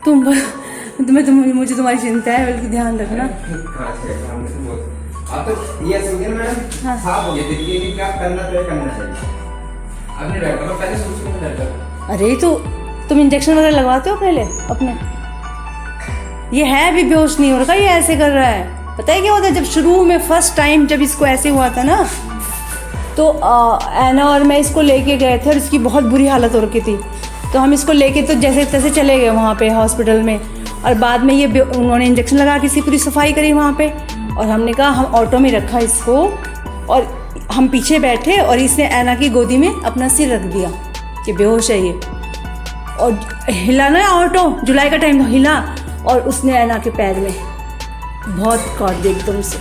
मुझे तुम्हारी चिंता है, बल्कि ध्यान रखना। आप तो ये समझे मैडम, हाँ। साफ हो गया देखिए कि क्या करना चाहिए। आपने डॉक्टर को पहले सोच के डॉक्टर। अरे तो तुम इंजेक्शन वगैरह लगवाते हो पहले अपने? ये है भी बेहोश नहीं हो रखा, ये ऐसे कर रहा है। पता है क्या होता है, जब शुरू में फर्स्ट टाइम जब इसको ऐसे हुआ था ना, तो ऐना और मैं इसको लेके गए थे और इसकी बहुत बुरी हालत हो रखी थी। तो हम इसको लेके तो जैसे तैसे चले गए वहाँ पे हॉस्पिटल में, और बाद में ये उन्होंने इंजेक्शन लगा के इसकी पूरी सफाई करी वहाँ पे। और हमने कहा हम ऑटो में रखा इसको, और हम पीछे बैठे और इसने ऐना की गोदी में अपना सिर रख दिया कि बेहोश है ये, और हिला ना ऑटो, जुलाई का टाइम हिला, और उसने ऐना के पैर में बहुत काट दी एकदम से।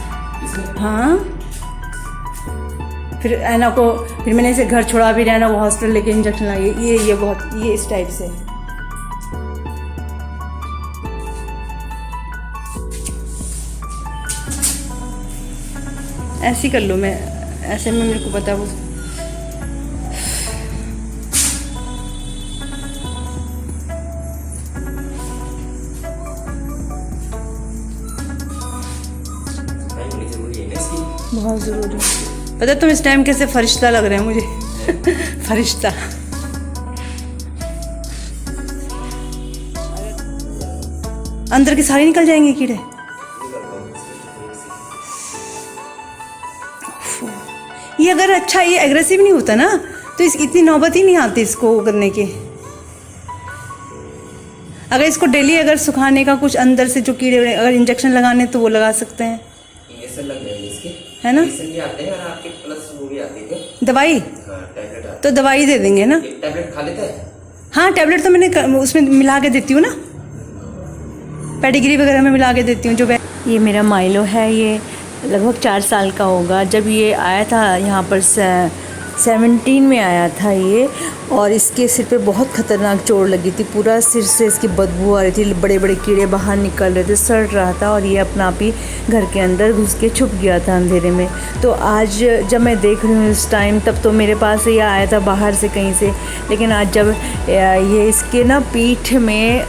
हाँ, फिर ऐना को, फिर मैंने इसे घर छोड़ा, फिर ऐना को हॉस्पिटल लेके इंजेक्शन लगाए। ये बहुत ये इस टाइप से। ऐसे ही कर लो, मैं ऐसे में मेरे को पता वो। बहुत ज़रूरी है। पता है तुम इस टाइम कैसे फरिश्ता लग रहे हैं मुझे फरिश्ता। अंदर के सारे निकल जाएंगे कीड़े। ये अगर अच्छा ये एग्रेसिव नहीं होता ना, तो इतनी नौबत ही नहीं आती इसको करने की। अगर इसको डेली अगर सुखाने का कुछ अंदर से जो कीड़े अगर इंजेक्शन लगाने तो वो लगा सकते हैं, लग जाएंगे इसके, है ना? भी आते हैं और आपके प्लस वो भी आती है दवाई। हाँ, टैबलेट आती तो दवाई दे देंगे ना? है। टैबलेट खा लेते हैं। हाँ, टैबलेट तो मैंने उसमें मिला के देती हूँ ना, पेडिग्री वगैरह में मिला के देती हूँ जो। ये मेरा माइलो है, ये लगभग 4 साल का होगा। जब ये आया था यहाँ पर 17 में आया था ये, और इसके सिर पे बहुत ख़तरनाक चोट लगी थी। पूरा सिर से इसकी बदबू आ रही थी, बड़े बड़े कीड़े बाहर निकल रहे थे, सड़ रहा था, और ये अपना आप ही घर के अंदर घुस के छुप गया था अंधेरे में। तो आज जब मैं देख रही हूँ इस टाइम, तब तो मेरे पास ये आया था बाहर से कहीं से, लेकिन आज जब ये इसके ना पीठ में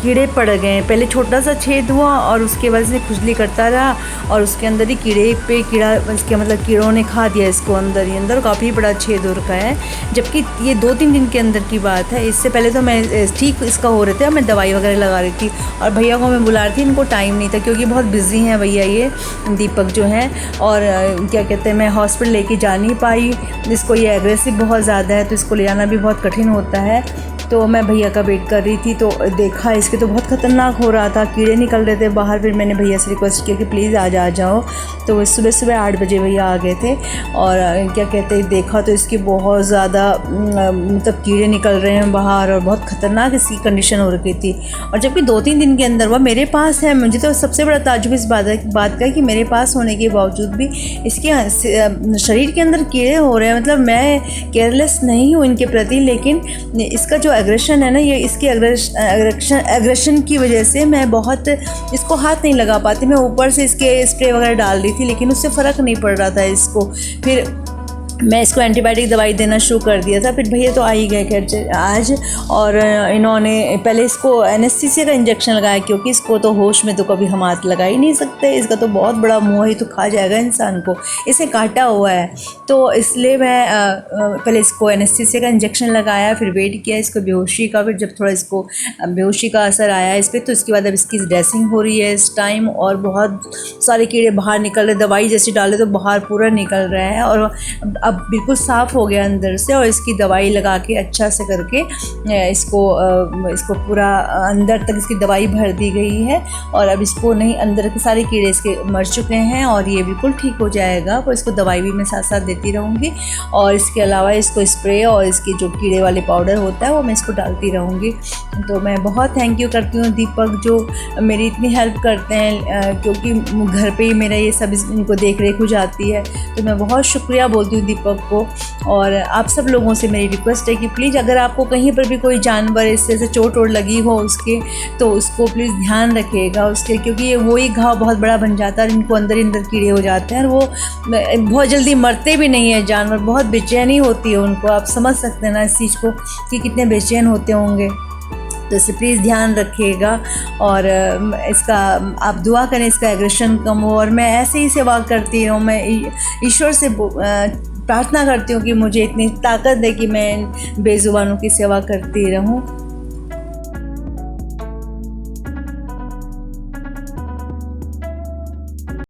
कीड़े पड़ गए। पहले छोटा सा छेद हुआ और उसके बाद से खुजली करता रहा, और उसके अंदर ही कीड़ा इसके मतलब कीड़ों ने खा दिया इसको अंदर ही अंदर। काफ़ी बड़ा छेद हो रखा है, जबकि ये 2-3 दिन के अंदर की बात है। इससे पहले तो मैं ठीक इसका हो रहे थे, मैं दवाई वगैरह लगा रही थी, और भैया को मैं बुला रही थी। इनको टाइम नहीं था क्योंकि बहुत बिजी हैं भैया ये दीपक जो हैं, और क्या कहते हैं, मैं हॉस्पिटल लेके जा नहीं पाई। इसको ये एग्रेसिव बहुत ज़्यादा है, तो इसको ले जाना भी बहुत कठिन होता है। तो मैं भैया का वेट कर रही थी, तो देखा इसके तो बहुत ख़तरनाक हो रहा था, कीड़े निकल रहे थे बाहर। फिर मैंने भैया से रिक्वेस्ट किया कि प्लीज़ आज आ जाओ। तो वो सुबह 8 बजे भैया आ गए थे, और क्या कहते हैं, देखा तो इसकी बहुत ज़्यादा मतलब कीड़े निकल रहे हैं बाहर, और बहुत ख़तरनाक इसकी कंडीशन हो रखी थी। और जबकि 2-3 दिन के अंदर वह मेरे पास है। मुझे तो सबसे बड़ा ताज्जुब इस बात का कि मेरे पास होने के बावजूद भी इसके शरीर के अंदर कीड़े हो रहे हैं। मतलब मैं केयरलेस नहीं हूँ इनके प्रति, लेकिन इसका जो एग्रेशन है ना, ये इसके एग्रेशन की वजह से मैं बहुत इसको हाथ नहीं लगा पाती। मैं ऊपर से इसके स्प्रे वगैरह डाल रही थी, लेकिन उससे फ़र्क नहीं पड़ रहा था इसको। फिर मैं इसको एंटीबायोटिक दवाई देना शुरू कर दिया था। फिर भैया तो आ ही गए खैर आज, और इन्होंने पहले इसको एनेस्थीसिया का इंजेक्शन लगाया, क्योंकि इसको तो होश में तो कभी हम हाथ लगा ही नहीं सकते। इसका तो बहुत बड़ा मुँह ही तो खा जाएगा इंसान को, इसे काटा हुआ है। तो इसलिए मैं पहले इसको एनेस्थीसिया का इंजेक्शन लगाया, फिर वेट किया इसको बेहोशी का। फिर जब थोड़ा इसको बेहोशी का असर आया इस पर, तो इसके बाद अब इसकी ड्रेसिंग हो रही है इस टाइम, और बहुत सारे कीड़े बाहर निकल रहे। दवाई जैसे डाले तो बाहर पूरा निकल रहा है, और अब बिल्कुल साफ़ हो गया अंदर से। और इसकी दवाई लगा के अच्छा से करके इसको पूरा अंदर तक इसकी दवाई भर दी गई है, और अब इसको नहीं, अंदर के सारे कीड़े इसके मर चुके हैं, और ये बिल्कुल ठीक हो जाएगा। तो इसको दवाई भी मैं साथ साथ देती रहूँगी, और इसके अलावा इसको स्प्रे और इसकी जो कीड़े वाले पाउडर होता है वो मैं इसको डालती रहूँगी। तो मैं बहुत थैंक यू करती हूँ दीपक, जो मेरी इतनी हेल्प करते हैं, क्योंकि घर पे ही मेरा ये सब इनको देख रेख हो जाती है। तो मैं बहुत शुक्रिया बोलती हूँ दीपक को। और आप सब लोगों से मेरी रिक्वेस्ट है कि प्लीज़ अगर आपको कहीं पर भी कोई जानवर इससे से चोट वोट लगी हो उसके, तो उसको प्लीज़ ध्यान रखिएगा उसके, क्योंकि ये वही घाव बहुत बड़ा बन जाता है और इनको अंदर ही अंदर कीड़े हो जाते हैं, और वो बहुत जल्दी मरते भी नहीं है जानवर। बहुत बेचैनी होती है उनको, आप समझ सकते हैं ना इस चीज़ को कि कितने बेचैन होते होंगे। तो तो इसलिए प्लीज़ ध्यान रखिएगा और इसका आप दुआ करें, इसका एग्रेशन कम हो और मैं ऐसे ही सेवा करती रहूँ। मैं ईश्वर से प्रार्थना करती हूँ कि मुझे इतनी ताकत दे कि मैं बेज़ुबानों की सेवा करती रहूँ।